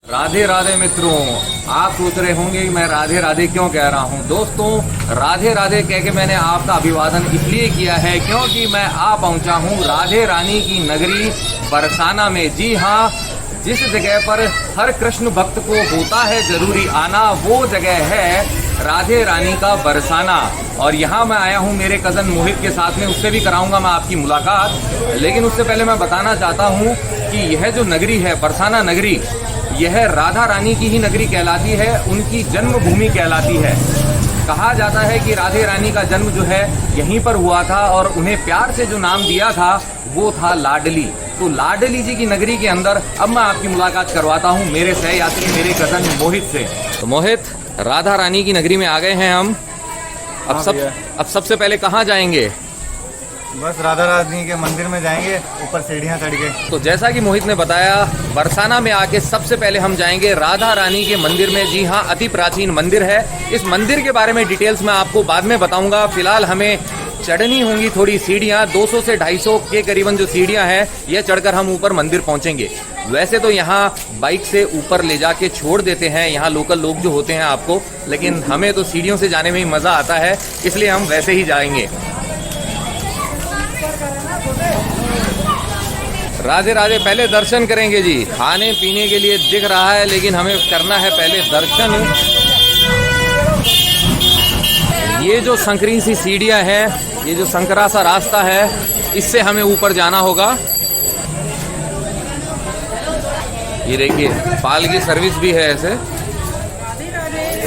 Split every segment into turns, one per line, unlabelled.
राधे राधे मित्रों, आप सोच रहे होंगे कि मैं राधे राधे क्यों कह रहा हूं। दोस्तों, राधे राधे कह के मैंने आपका अभिवादन इसलिए किया है क्योंकि मैं आ पहुंचा हूं राधे रानी की नगरी बरसाना में। जी हां, जिस जगह पर हर कृष्ण भक्त को होता है जरूरी आना, वो जगह है राधे रानी का बरसाना। और यहाँ मैं आया हूँ मेरे कज़न मोहित के साथ में, उससे भी कराऊंगा मैं आपकी मुलाकात। लेकिन उससे पहले मैं बताना चाहता हूँ कि यह जो नगरी है बरसाना नगरी, यह राधा रानी की ही नगरी कहलाती है, उनकी जन्मभूमि कहलाती है। कहा जाता है कि राधे रानी का जन्म जो है यहीं पर हुआ था और उन्हें प्यार से जो नाम दिया था वो था लाडली। तो लाडली जी की नगरी के अंदर अब मैं आपकी मुलाकात करवाता हूँ मेरे सहयात्री मेरे कज़न मोहित से। तो मोहित, राधा रानी की नगरी में आ गए हैं हम। अब सबसे पहले कहाँ जाएंगे?
बस राधा रानी के मंदिर में जाएंगे, ऊपर सीढ़ियाँ चढ़ के।
तो जैसा कि मोहित ने बताया, बरसाना में आके सबसे पहले हम जाएंगे राधा रानी के मंदिर में। जी हाँ, अति प्राचीन मंदिर है। इस मंदिर के बारे में डिटेल्स मैं आपको बाद में बताऊंगा। फिलहाल हमें चढ़नी होंगी थोड़ी सीढ़ियाँ, 200 से 250 के करीबन जो सीढ़ियाँ हैं, यह चढ़कर हम ऊपर मंदिर पहुंचेंगे। वैसे तो यहाँ बाइक से ऊपर ले जाके छोड़ देते हैं यहाँ लोकल लोग जो होते हैं आपको, लेकिन हमें तो सीढ़ियों से जाने में ही मज़ा आता है, इसलिए हम वैसे ही जाएंगे। राधे राधे। पहले दर्शन करेंगे जी। खाने पीने के लिए दिख रहा है, लेकिन हमें करना है पहले दर्शन। ये जो संकरी सी सीढ़ियाँ हैं, ये जो संकरा सा रास्ता है, इससे हमें ऊपर जाना होगा। ये देखिए, पाल की सर्विस भी है ऐसे।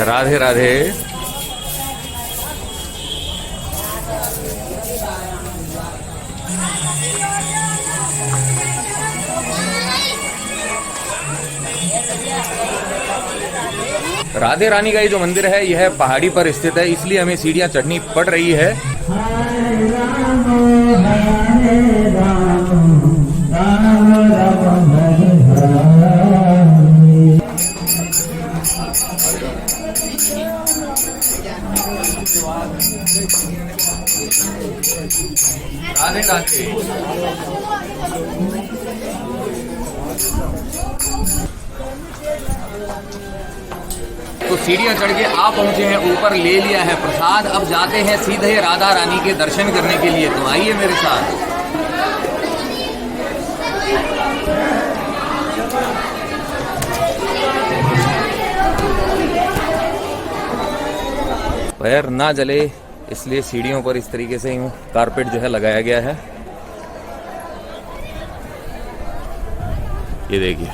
राधे राधे। राधे रानी का ये जो मंदिर है यह पहाड़ी पर स्थित है, इसलिए हमें सीढ़ियां चढ़नी पड़ रही है। राधे राधे। तो सीढ़ियां चढ़ के आप पहुंचे हैं ऊपर, ले लिया है प्रसाद। अब जाते हैं सीधे राधा रानी के दर्शन करने के लिए। तो आइए मेरे साथ। पैर ना जले इसलिए सीढ़ियों पर इस तरीके से यूं कारपेट जो है लगाया गया है। ये देखिए,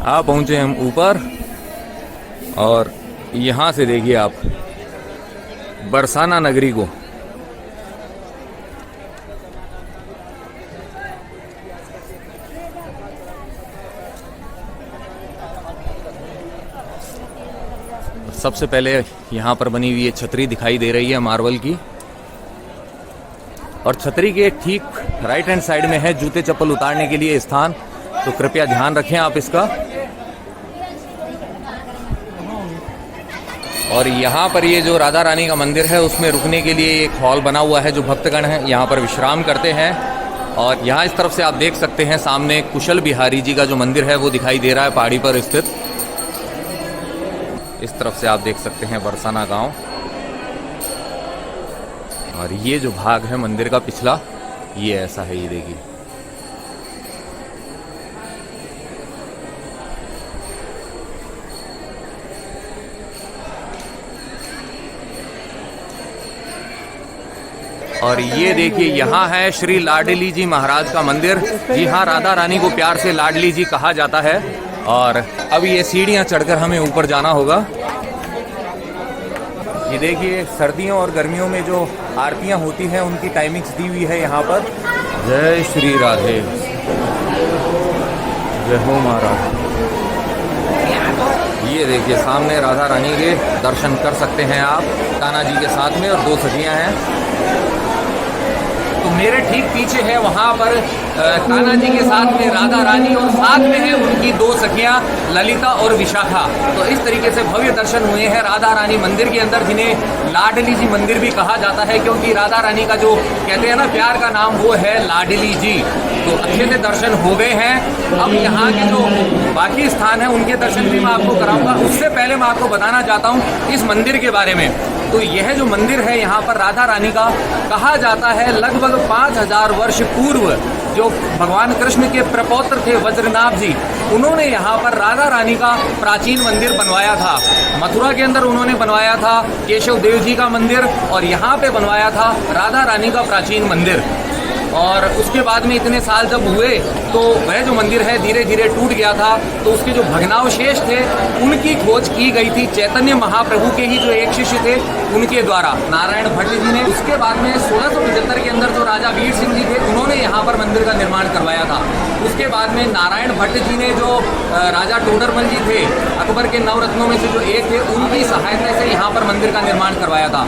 आप पहुंचे हम ऊपर और यहाँ से देखिए आप बरसाना नगरी को। सबसे पहले यहाँ पर बनी हुई ये छतरी दिखाई दे रही है मार्बल की, और छतरी के ठीक राइट हैंड साइड में है जूते चप्पल उतारने के लिए स्थान। तो कृपया ध्यान रखें आप इसका। और यहाँ पर ये जो राधा रानी का मंदिर है उसमें रुकने के लिए एक हॉल बना हुआ है, जो भक्तगण हैं यहाँ पर विश्राम करते हैं। और यहाँ इस तरफ से आप देख सकते हैं सामने कुशल बिहारी जी का जो मंदिर है वो दिखाई दे रहा है पहाड़ी पर स्थित। इस तरफ से आप देख सकते हैं बरसाना गांव। और ये जो भाग है मंदिर का पिछला, ये ऐसा है, ये देखिए। और ये देखिए, यहाँ है श्री लाडली जी महाराज का मंदिर। जी हाँ, राधा रानी को प्यार से लाडली जी कहा जाता है। और अब ये सीढ़ियाँ चढ़कर हमें ऊपर जाना होगा। ये देखिए, सर्दियों और गर्मियों में जो आरतियाँ होती हैं उनकी टाइमिंग्स दी हुई है यहाँ पर। जय श्री राधे, जय हो महाराज। ये देखिए, सामने राधा रानी के दर्शन कर सकते हैं आप कान्हा जी के साथ में, और 2 सखियाँ हैं। तो मेरे ठीक पीछे है वहाँ पर कान्हा जी के साथ में राधा रानी और साथ में है उनकी दो सखियाँ ललिता और विशाखा। तो इस तरीके से भव्य दर्शन हुए हैं राधा रानी मंदिर के अंदर, जिन्हें लाडली जी मंदिर भी कहा जाता है, क्योंकि राधा रानी का जो कहते हैं ना प्यार का नाम, वो है लाडली जी। तो अच्छे से दर्शन हो गए हैं। अब यहाँ के जो बाकी स्थान है उनके दर्शन भी मैं आपको कराऊंगा। उससे पहले मैं आपको बताना चाहता हूँ इस मंदिर के बारे में। तो यह जो मंदिर है यहाँ पर राधा रानी का, कहा जाता है लगभग 5000 वर्ष पूर्व जो भगवान कृष्ण के प्रपौत्र थे वज्रनाभ जी, उन्होंने यहाँ पर राधा रानी का प्राचीन मंदिर बनवाया था। मथुरा के अंदर उन्होंने बनवाया था केशव देव जी का मंदिर, और यहाँ पे बनवाया था राधा रानी का प्राचीन मंदिर। और उसके बाद में इतने साल जब हुए तो वह जो मंदिर है धीरे धीरे टूट गया था। तो उसके जो भग्नावशेष थे उनकी खोज की गई थी चैतन्य महाप्रभु के ही जो एक शिष्य थे उनके द्वारा, नारायण भट्ट जी ने। उसके बाद में 1675 के अंदर जो राजा वीर सिंह जी थे उन्होंने यहाँ पर मंदिर का निर्माण करवाया था। उसके बाद में नारायण भट्ट जी ने जो राजा टोडरमल जी थे, अकबर के नवरत्नों में से जो एक थे, उनकी सहायता से यहाँ पर मंदिर का निर्माण करवाया था।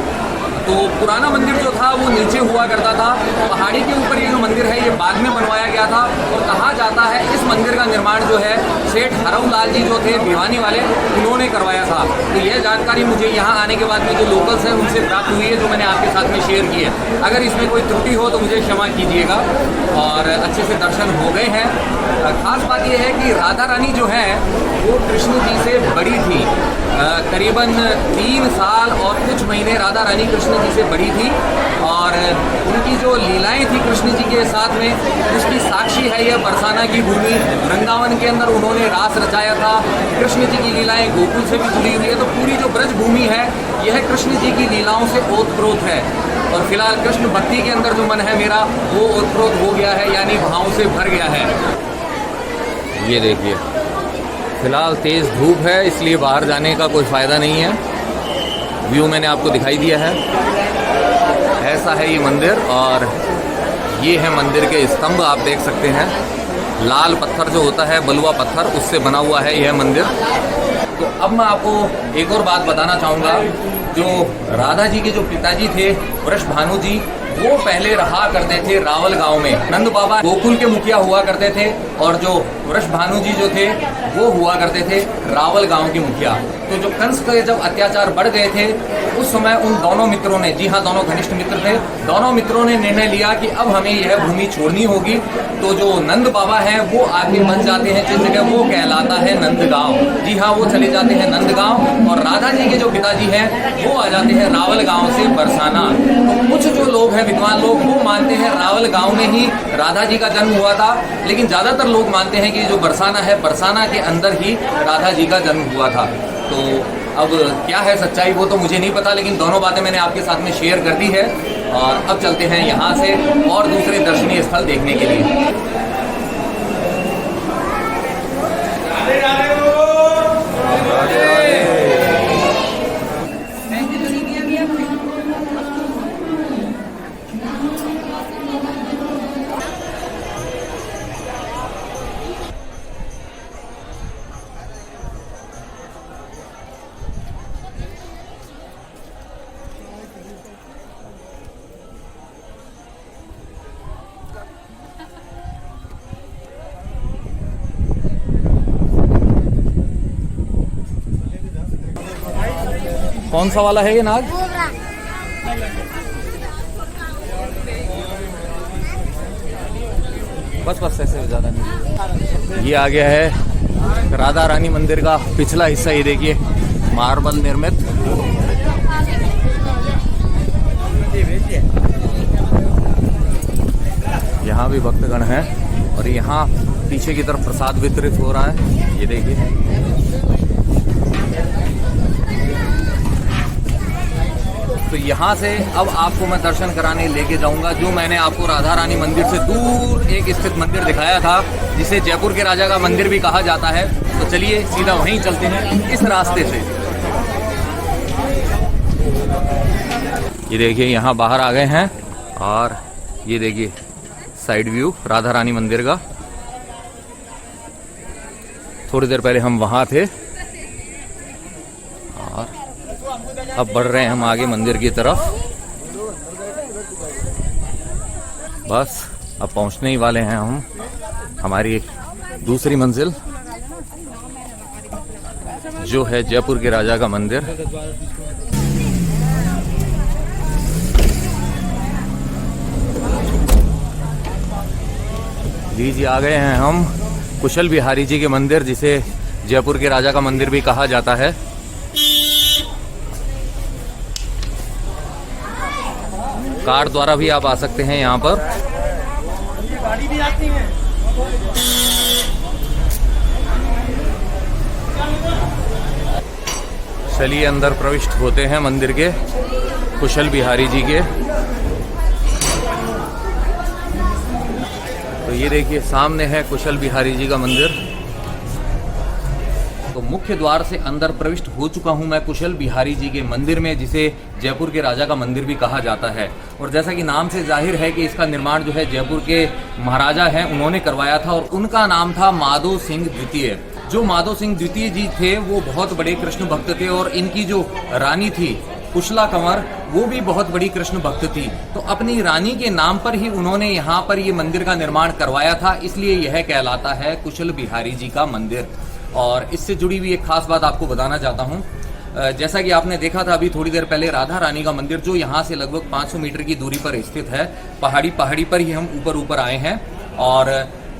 तो पुराना मंदिर जो था वो नीचे हुआ करता था, पहाड़ी के ऊपर ये जो मंदिर है ये बाद में बनवाया गया था। और कहा जाता है इस मंदिर का निर्माण जो है सेठ हरऊलाल जी जो थे भिवानी वाले, उन्होंने करवाया था। तो यह जानकारी मुझे यहाँ आने के बाद में जो लोकल्स हैं उनसे प्राप्त हुई है, जो मैंने आपके साथ में शेयर की है। अगर इसमें कोई त्रुटि हो तो मुझे क्षमा कीजिएगा। और अच्छे से दर्शन हो गए हैं। खास बात यह है कि राधा रानी जो है वो कृष्ण जी से बड़ी थी, करीबन 3 साल और कुछ महीने राधा रानी कृष्ण जी से बड़ी थी। और उनकी जो लीलाएं थी कृष्ण जी के साथ में, उसकी साक्षी है यह बरसाना की भूमि। वृंदावन के अंदर उन्होंने रास रचाया था। कृष्ण जी की लीलाएं गोकुल से भी जुड़ी हुई है। तो पूरी जो ब्रज भूमि है यह कृष्ण जी की लीलाओं से ओतप्रोत है। और फिलहाल कृष्ण भक्ति के अंदर जो मन है मेरा वो ओतप्रोत हो गया है, यानी भाव से भर गया है। ये देखिए, फिलहाल तेज़ धूप है इसलिए बाहर जाने का कोई फ़ायदा नहीं है। व्यू मैंने आपको दिखाई दिया है। ऐसा है ये मंदिर, और ये है मंदिर के स्तंभ, आप देख सकते हैं। लाल पत्थर जो होता है, बलुआ पत्थर, उससे बना हुआ है यह मंदिर। तो अब मैं आपको एक और बात बताना चाहूँगा। जो राधा जी के जो पिताजी थे वृषभानु जी, वो पहले रहा करते थे रावल गांव में। नंद बाबा गोकुल के मुखिया हुआ करते थे, और जो वृषभानु जी जो थे वो हुआ करते थे रावल गांव के मुखिया। तो जो कंस के जब अत्याचार बढ़ गए थे उस समय उन दोनों मित्रों ने, जी हाँ दोनों घनिष्ठ मित्र थे, दोनों मित्रों ने निर्णय लिया कि अब हमें यह भूमि छोड़नी होगी। तो जो नंद बाबा हैं वो आगे बन जाते हैं जिस जगह, वो कहलाता है नंदगांव। जी हाँ, वो चले जाते हैं नंदगांव। और राधा जी के जो पिताजी हैं वो आ जाते हैं रावल गांव से बरसाना। तो कुछ जो लोग हैं विद्वान लोग, वो मानते हैं रावल गांव में ही राधा जी का जन्म हुआ था, लेकिन ज़्यादातर लोग मानते हैं कि जो बरसाना है, बरसाना के अंदर ही राधा जी का जन्म हुआ था। तो अब क्या है सच्चाई वो तो मुझे नहीं पता, लेकिन दोनों बातें मैंने आपके साथ में शेयर कर दी है। और अब चलते हैं यहाँ से और दूसरे दर्शनीय स्थल देखने के लिए। कौन सा वाला है ये नाग? बस बस ऐसे ज़्यादा नहीं। ये आ गया है राधा रानी मंदिर का पिछला हिस्सा। ये देखिए, मार्बल निर्मित। यहाँ भी भक्तगण हैं, और यहाँ पीछे की तरफ प्रसाद वितरित हो रहा है। ये देखिए, तो यहाँ से अब आपको मैं दर्शन कराने लेके जाऊंगा जो मैंने आपको राधा रानी मंदिर से दूर एक स्थित मंदिर दिखाया था, जिसे जयपुर के राजा का मंदिर भी कहा जाता है। तो चलिए सीधा वहीं चलते हैं इस रास्ते से। ये देखिए, यहाँ बाहर आ गए हैं, और ये देखिए साइड व्यू राधा रानी मंदिर का। थोड़ी देर पहले हम वहाँ थे, और अब बढ़ रहे हैं हम आगे मंदिर की तरफ। बस अब पहुंचने ही वाले हैं हम हमारी दूसरी मंजिल, जो है जयपुर के राजा का मंदिर। लीजिए आ गए हैं हम कुशल बिहारी जी के मंदिर, जिसे जयपुर के राजा का मंदिर भी कहा जाता है। कार द्वारा भी आप आ सकते हैं यहाँ पर।
गाड़ी भी आती है।
चलिए अंदर प्रविष्ट होते हैं मंदिर के, कुशल बिहारी जी के। तो ये देखिए सामने है कुशल बिहारी जी का मंदिर। तो मुख्य द्वार से अंदर प्रविष्ट हो चुका हूं मैं कुशल बिहारी जी के मंदिर में, जिसे जयपुर के राजा का मंदिर भी कहा जाता है। और जैसा कि नाम से जाहिर है कि इसका निर्माण जो है जयपुर के महाराजा हैं उन्होंने करवाया था, और उनका नाम था माधो सिंह द्वितीय। जो माधो सिंह द्वितीय जी थे वो बहुत बड़े कृष्ण भक्त थे, और इनकी जो रानी थी कुशला कंवर, वो भी बहुत बड़ी कृष्ण भक्त थी। तो अपनी रानी के नाम पर ही उन्होंने यहाँ पर ये मंदिर का निर्माण करवाया था, इसलिए यह कहलाता है कुशल बिहारी जी का मंदिर। और इससे जुड़ी हुई एक खास बात आपको बताना चाहता हूँ। जैसा कि आपने देखा था अभी थोड़ी देर पहले राधा रानी का मंदिर, जो यहाँ से लगभग 500 मीटर की दूरी पर स्थित है। पहाड़ी पर ही हम ऊपर आए हैं। और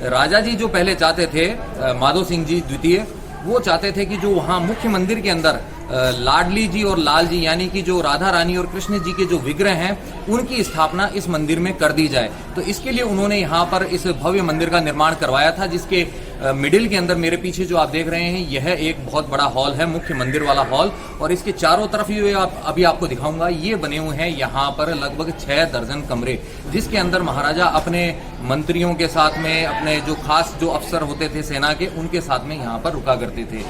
राजा जी जो पहले चाहते थे, माधो सिंह जी द्वितीय, वो चाहते थे कि जो वहाँ मुख्य मंदिर के अंदर लाडली जी और लाल जी यानी कि जो राधा रानी और कृष्ण जी के जो विग्रह हैं उनकी स्थापना इस मंदिर में कर दी जाए। तो इसके लिए उन्होंने यहाँ पर इस भव्य मंदिर का निर्माण करवाया था, जिसके मिडिल के अंदर मेरे पीछे जो आप देख रहे हैं यह एक बहुत बड़ा हॉल है, मुख्य मंदिर वाला हॉल। और इसके चारों तरफ ये अभी आपको दिखाऊंगा, ये बने हुए हैं यहाँ पर लगभग 6 दर्जन कमरे, जिसके अंदर महाराजा अपने मंत्रियों के साथ में, अपने जो खास जो अफसर होते थे सेना के, उनके साथ में यहाँ पर रुका करते थे।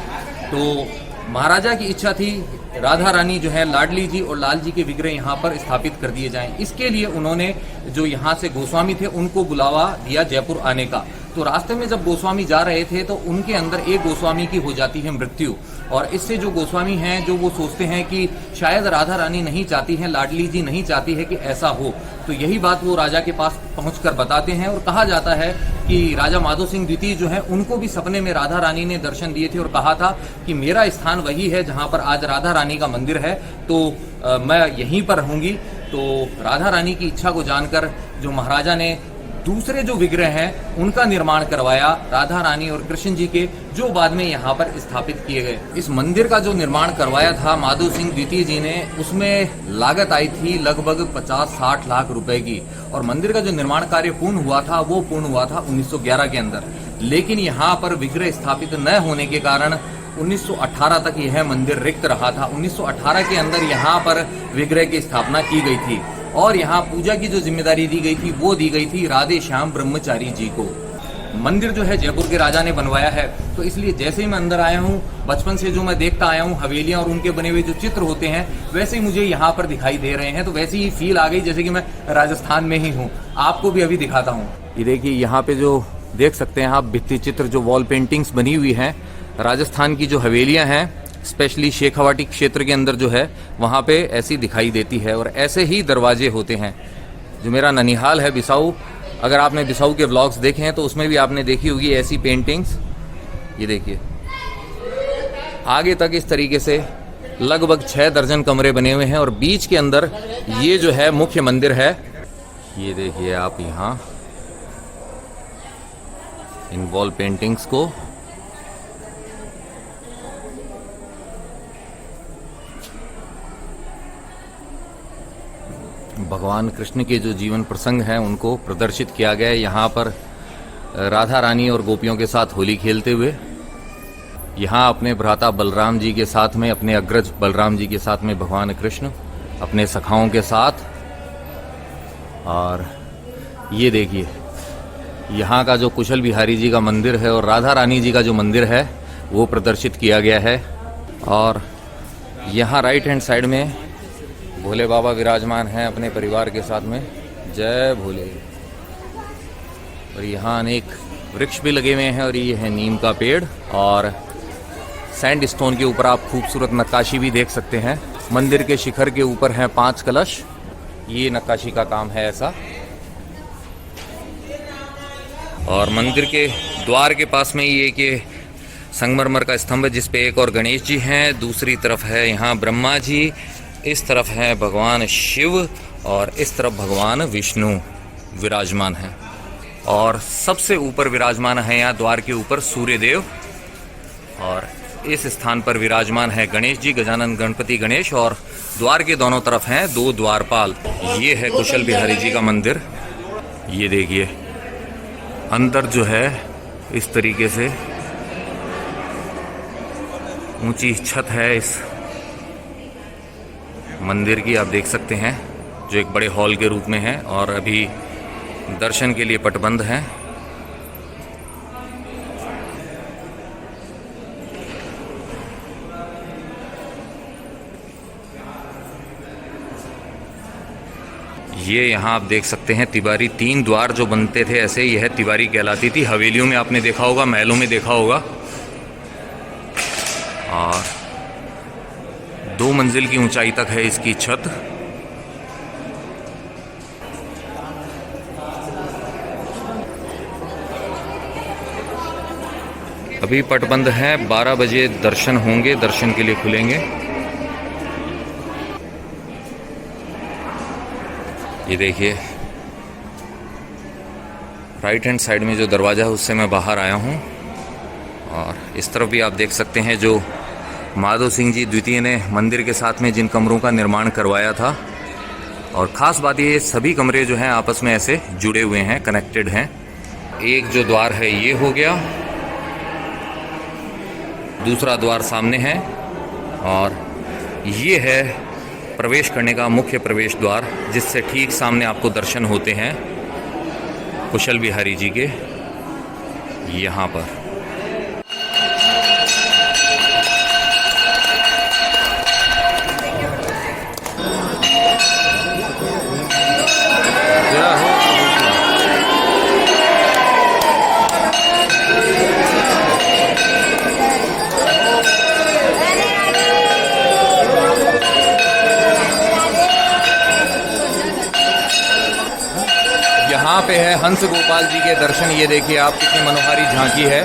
तो महाराजा की इच्छा थी राधा रानी जो है, लाडली जी और लाल जी के विग्रह यहाँ पर स्थापित कर दिए जाएं। इसके लिए उन्होंने जो यहाँ से गोस्वामी थे उनको बुलावा दिया जयपुर आने का। तो रास्ते में जब गोस्वामी जा रहे थे तो उनके अंदर एक गोस्वामी की हो जाती है मृत्यु, और इससे जो गोस्वामी हैं जो वो सोचते हैं कि शायद राधा रानी नहीं चाहती हैं, लाडली जी नहीं चाहती है कि ऐसा हो। तो यही बात वो राजा के पास पहुंचकर बताते हैं, और कहा जाता है कि राजा माधो सिंह द्वितीय जो है उनको भी सपने में राधा रानी ने दर्शन दिए थे और कहा था कि मेरा स्थान वही है जहां पर आज राधा रानी का मंदिर है, तो मैं यहीं पर रहूंगी। तो राधा रानी की इच्छा को जानकर जो महाराजा ने दूसरे जो विग्रह हैं उनका निर्माण करवाया, राधा रानी और कृष्ण जी के, जो बाद में यहाँ पर स्थापित किए गए। इस मंदिर का जो निर्माण करवाया था माधो सिंह द्वितीय जी ने, उसमें लागत आई थी लगभग 50-60 लाख रुपए की। और मंदिर का जो निर्माण कार्य पूर्ण हुआ था वो पूर्ण हुआ था 1911 के अंदर। लेकिन यहाँ पर विग्रह स्थापित न होने के कारण 1918 तक यह मंदिर रिक्त रहा था। 1918 के अंदर यहाँ पर विग्रह की स्थापना की गई थी, और यहाँ पूजा की जो जिम्मेदारी दी गई थी वो दी गई थी राधे श्याम ब्रह्मचारी जी को। मंदिर जो है जयपुर के राजा ने बनवाया है, तो इसलिए जैसे ही मैं अंदर आया हूँ, बचपन से जो मैं देखता आया हूँ हवेलियां और उनके बने हुए जो चित्र होते हैं वैसे ही मुझे यहाँ पर दिखाई दे रहे हैं। तो वैसी ही फील आ गई जैसे कि मैं राजस्थान में ही हूँ। आपको भी अभी दिखाता हूँ। ये देखिए यहाँ पे जो देख सकते हैं आप भित्ति चित्र, जो वॉल पेंटिंग्स बनी हुई हैं, राजस्थान की जो हवेलियां हैं स्पेशली शेखावाटी क्षेत्र के अंदर जो है वहाँ पे ऐसी दिखाई देती है। और ऐसे ही दरवाजे होते हैं। जो मेरा ननिहाल है बिसाऊ, अगर आपने बिसाऊ के व्लॉग्स देखे हैं तो उसमें भी आपने देखी होगी ऐसी पेंटिंग्स। ये देखिए आगे तक इस तरीके से लगभग 6 दर्जन कमरे बने हुए हैं, और बीच के अंदर ये जो है मुख्य मंदिर है। ये देखिए आप यहाँ इन वॉल पेंटिंग्स को। भगवान कृष्ण के जो जीवन प्रसंग हैं उनको प्रदर्शित किया गया है यहाँ पर, राधा रानी और गोपियों के साथ होली खेलते हुए। यहाँ अपने भ्राता बलराम जी के साथ में, अपने अग्रज बलराम जी के साथ में भगवान कृष्ण अपने सखाओं के साथ। और ये देखिए यहाँ का जो कुशल बिहारी जी का मंदिर है और राधा रानी जी का जो मंदिर है वो प्रदर्शित किया गया है। और यहाँ राइट हैंड साइड में भोले बाबा विराजमान हैं अपने परिवार के साथ में। जय भोले। और यहाँ अनेक वृक्ष भी लगे हुए हैं, और ये है नीम का पेड़। और सैंड स्टोन के ऊपर आप खूबसूरत नक्काशी भी देख सकते हैं। मंदिर के शिखर के ऊपर हैं 5 कलश। ये नक्काशी का काम है ऐसा। और मंदिर के द्वार के पास में ही एक ये संगमरमर का स्तंभ है जिस पे एक और गणेश जी हैं, दूसरी तरफ है यहाँ ब्रह्मा जी, इस तरफ है भगवान शिव और इस तरफ भगवान विष्णु विराजमान हैं। और सबसे ऊपर विराजमान है यहाँ द्वार के ऊपर सूर्यदेव, और इस स्थान पर विराजमान है गणेश जी, गजानन गणपति गणेश, और द्वार के दोनों तरफ हैं 2 द्वारपाल। ये है कुशल बिहारी जी का मंदिर। ये देखिए अंदर जो है इस तरीके से ऊंची छत है इस मंदिर की, आप देख सकते हैं, जो एक बड़े हॉल के रूप में है और अभी दर्शन के लिए पटबंद है। ये यहाँ आप देख सकते हैं तिवारी, 3 द्वार जो बनते थे ऐसे, यह तिवारी कहलाती थी। हवेलियों में आपने देखा होगा, महलों में देखा होगा। और 2 मंजिल की ऊंचाई तक है इसकी छत। अभी पटबंद है, 12 बजे दर्शन होंगे, दर्शन के लिए खुलेंगे। ये देखिए राइट हैंड साइड में जो दरवाज़ा है उससे मैं बाहर आया हूँ, और इस तरफ भी आप देख सकते हैं जो माधव सिंह जी द्वितीय ने मंदिर के साथ में जिन कमरों का निर्माण करवाया था। और ख़ास बात ये सभी कमरे जो हैं आपस में ऐसे जुड़े हुए हैं, कनेक्टेड हैं। एक जो द्वार है ये हो गया, दूसरा द्वार सामने है, और ये है प्रवेश करने का मुख्य प्रवेश द्वार, जिससे ठीक सामने आपको दर्शन होते हैं कुशल बिहारी जी के यहाँ पर। यहाँ पे है हंस गोपाल जी के दर्शन। ये देखिए आप, कितनी मनोहारी झांकी है।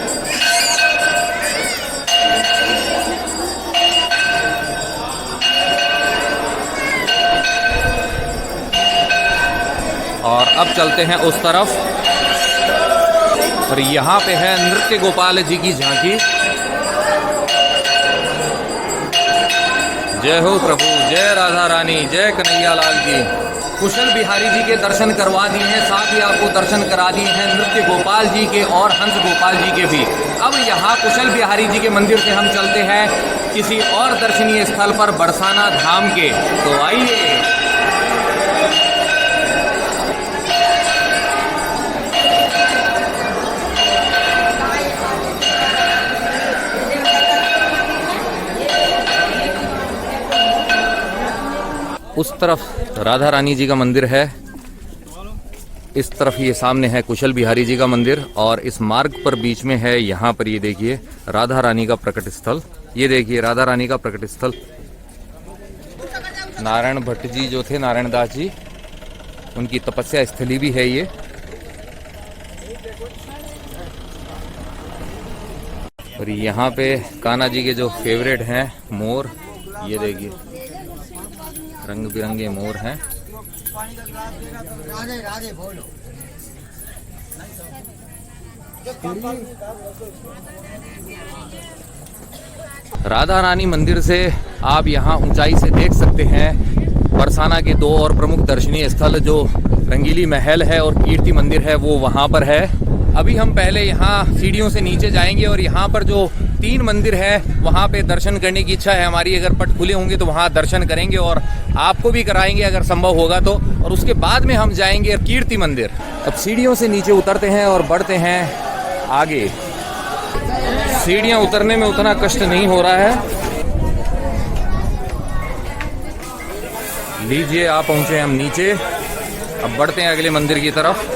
और अब चलते हैं उस तरफ, और यहाँ पे है नृत्य गोपाल जी की झांकी। जय हो प्रभु, जय राधा रानी, जय कन्हैया लाल की। कुशल बिहारी जी के दर्शन करवा दिए हैं, साथ ही आपको दर्शन करा दिए हैं नृत्य गोपाल जी के और हंस गोपाल जी के भी। अब यहाँ कुशल बिहारी जी के मंदिर से हम चलते हैं किसी और दर्शनीय स्थल पर, बरसाना धाम के। तो आइए। उस तरफ राधा रानी जी का मंदिर है, इस तरफ ये सामने है कुशल बिहारी जी का मंदिर, और इस मार्ग पर बीच में है यहाँ पर ये देखिए राधा रानी का प्रकट स्थल। ये देखिए राधा रानी का प्रकट स्थल। नारायण भट्ट जी जो थे, नारायण दास जी, उनकी तपस्या स्थली भी है ये। और यहाँ पे कान्हा जी के जो फेवरेट हैं मोर, ये देखिए रंग बिरंगे मोर हैं। राधा रानी मंदिर से आप यहाँ ऊंचाई से देख सकते हैं बरसाना के 2 और प्रमुख दर्शनीय स्थल, जो रंगीली महल है और कीर्ति मंदिर है, वो वहाँ पर है। अभी हम पहले यहाँ सीढ़ियों से नीचे जाएंगे, और यहाँ पर जो 3 मंदिर है वहाँ पे दर्शन करने की इच्छा है हमारी। अगर पट खुले होंगे तो वहाँ दर्शन करेंगे, और आपको भी कराएंगे अगर संभव होगा तो। और उसके बाद में हम जाएंगे कीर्ति मंदिर। अब सीढ़ियों से नीचे उतरते हैं और बढ़ते हैं आगे। सीढ़ियाँ उतरने में उतना कष्ट नहीं हो रहा है। लीजिए, आप पहुँचे हम नीचे। अब बढ़ते हैं अगले मंदिर की तरफ।